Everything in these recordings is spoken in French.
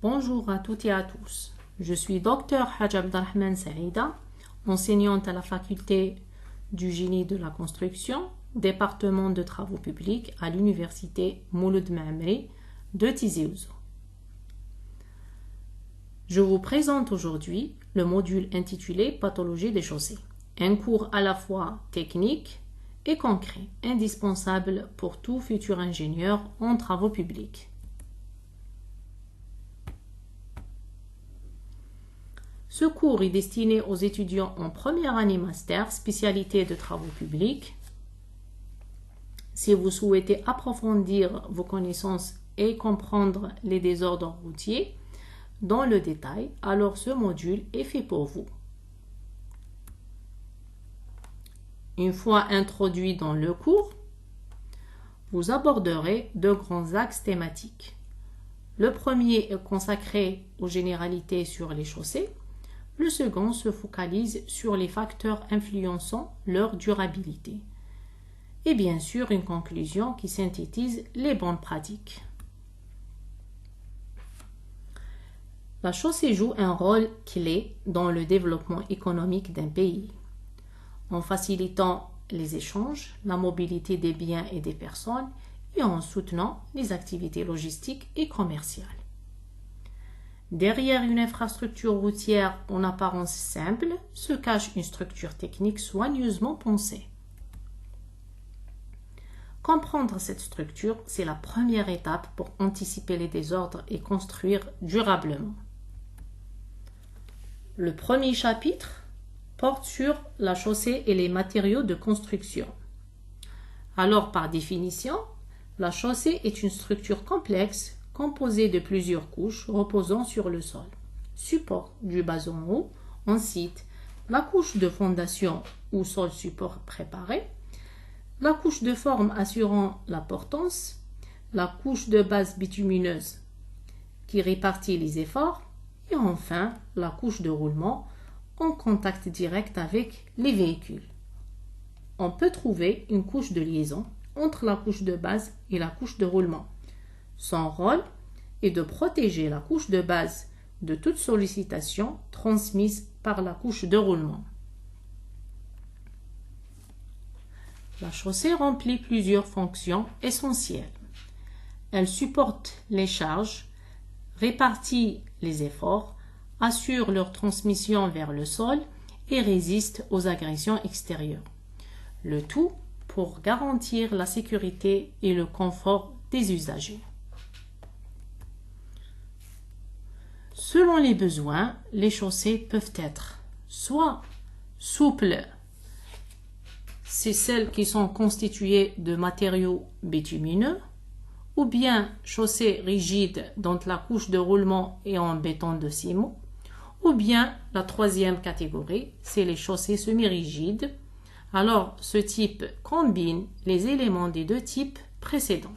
Bonjour à toutes et à tous. Je suis Dr Haj Abdelrahman Saïda, enseignante à la faculté du génie de la construction, département de travaux publics à l'université Mouloud Maamri de Tizi Ouzou. Je vous présente aujourd'hui le module intitulé Pathologie des chaussées, un cours à la fois technique et concret, indispensable pour tout futur ingénieur en travaux publics. Ce cours est destiné aux étudiants en première année master, spécialité de travaux publics. Si vous souhaitez approfondir vos connaissances et comprendre les désordres routiers dans le détail, alors ce module est fait pour vous. Une fois introduit dans le cours, vous aborderez deux grands axes thématiques. Le premier est consacré aux généralités sur les chaussées. Le second se focalise sur les facteurs influençant leur durabilité. Et bien sûr, une conclusion qui synthétise les bonnes pratiques. La chaussée joue un rôle clé dans le développement économique d'un pays, en facilitant les échanges, la mobilité des biens et des personnes et en soutenant les activités logistiques et commerciales. Derrière une infrastructure routière en apparence simple se cache une structure technique soigneusement pensée. Comprendre cette structure, c'est la première étape pour anticiper les désordres et construire durablement. Le premier chapitre porte sur la chaussée et les matériaux de construction. Alors, par définition, la chaussée est une structure complexe composée de plusieurs couches reposant sur le sol. Support du bas en haut, ensuite la couche de fondation ou sol support préparé, la couche de forme assurant la portance, la couche de base bitumineuse qui répartit les efforts et enfin la couche de roulement en contact direct avec les véhicules. On peut trouver une couche de liaison entre la couche de base et la couche de roulement. Son rôle est de protéger la couche de base de toute sollicitation transmise par la couche de roulement. La chaussée remplit plusieurs fonctions essentielles. Elle supporte les charges, répartit les efforts, assure leur transmission vers le sol et résiste aux agressions extérieures. Le tout pour garantir la sécurité et le confort des usagers. Selon les besoins, les chaussées peuvent être soit souples, c'est celles qui sont constituées de matériaux bitumineux, ou bien chaussées rigides dont la couche de roulement est en béton de ciment, ou bien la troisième catégorie, c'est les chaussées semi-rigides. Alors, ce type combine les éléments des deux types précédents,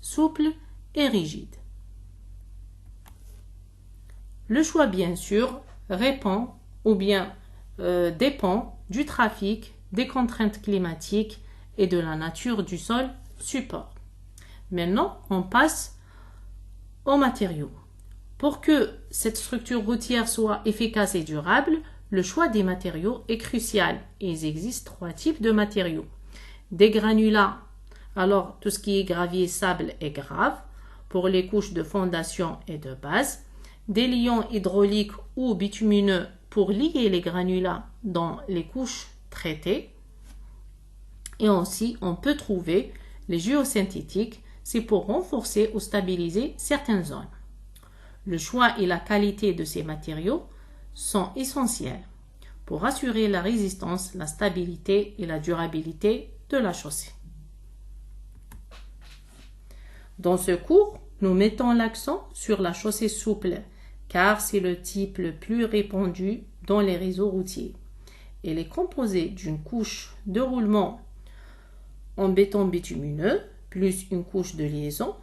souple et rigide. Le choix, bien sûr, dépend du trafic, des contraintes climatiques et de la nature du sol support. Maintenant, on passe aux matériaux. Pour que cette structure routière soit efficace et durable, le choix des matériaux est crucial. Il existe trois types de matériaux. Des granulats, alors tout ce qui est gravier, sable et grave, pour les couches de fondation et de base. Des liants hydrauliques ou bitumineux pour lier les granulats dans les couches traitées. Et aussi, on peut trouver les géosynthétiques, c'est pour renforcer ou stabiliser certaines zones. Le choix et la qualité de ces matériaux sont essentiels pour assurer la résistance, la stabilité et la durabilité de la chaussée. Dans ce cours, nous mettons l'accent sur la chaussée souple, car c'est le type le plus répandu dans les réseaux routiers. Elle est composée d'une couche de roulement en béton bitumineux, plus une couche de liaison,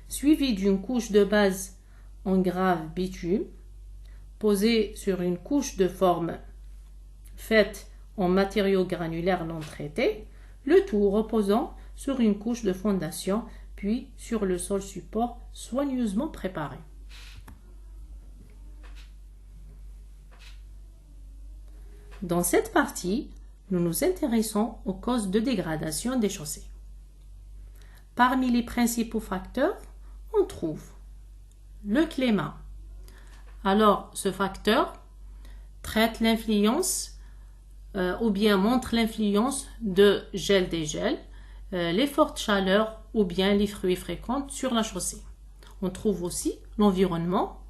suivie d'une couche de base en grave bitume, posée sur une couche de forme faite en matériaux granulaires non traités, le tout reposant sur une couche de fondation, puis sur le sol support soigneusement préparé. Dans cette partie, nous nous intéressons aux causes de dégradation des chaussées. Parmi les principaux facteurs, on trouve le climat. Alors, ce facteur traite l'influence ou bien montre l'influence de gel-dégel, les fortes chaleurs ou bien les pluies fréquentes sur la chaussée. On trouve aussi l'environnement.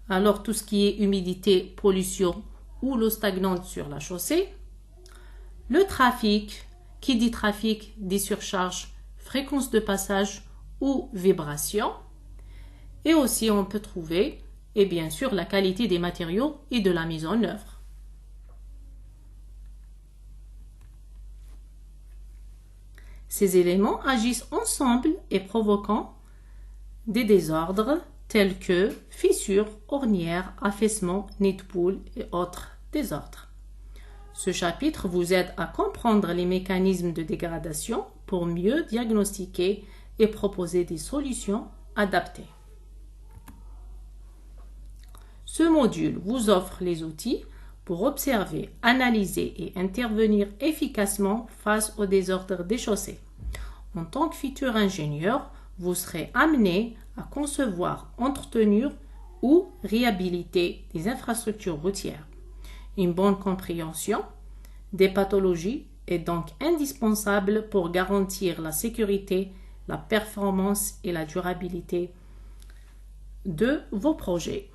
Alors, tout ce qui est humidité, pollution ou l'eau stagnante sur la chaussée. Le trafic, qui dit trafic, dit surcharge, fréquence de passage ou vibration. Et aussi, on peut trouver, et bien sûr, la qualité des matériaux et de la mise en œuvre. Ces éléments agissent ensemble et provoquant des désordres tels que fissures, ornières, affaissements, nids de poules et autres désordres. Ce chapitre vous aide à comprendre les mécanismes de dégradation pour mieux diagnostiquer et proposer des solutions adaptées. Ce module vous offre les outils pour observer, analyser et intervenir efficacement face aux désordres des chaussées. En tant que futur ingénieur, vous serez amené à concevoir, entretenir ou réhabiliter des infrastructures routières. Une bonne compréhension des pathologies est donc indispensable pour garantir la sécurité, la performance et la durabilité de vos projets.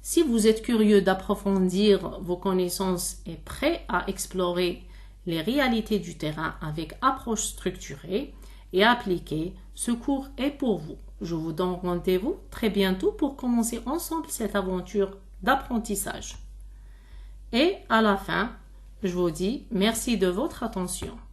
Si vous êtes curieux d'approfondir vos connaissances et prêt à explorer les réalités du terrain avec approche structurée et appliquée, ce cours est pour vous. Je vous donne rendez-vous très bientôt pour commencer ensemble cette aventure d'apprentissage. Et à la fin, je vous dis merci de votre attention.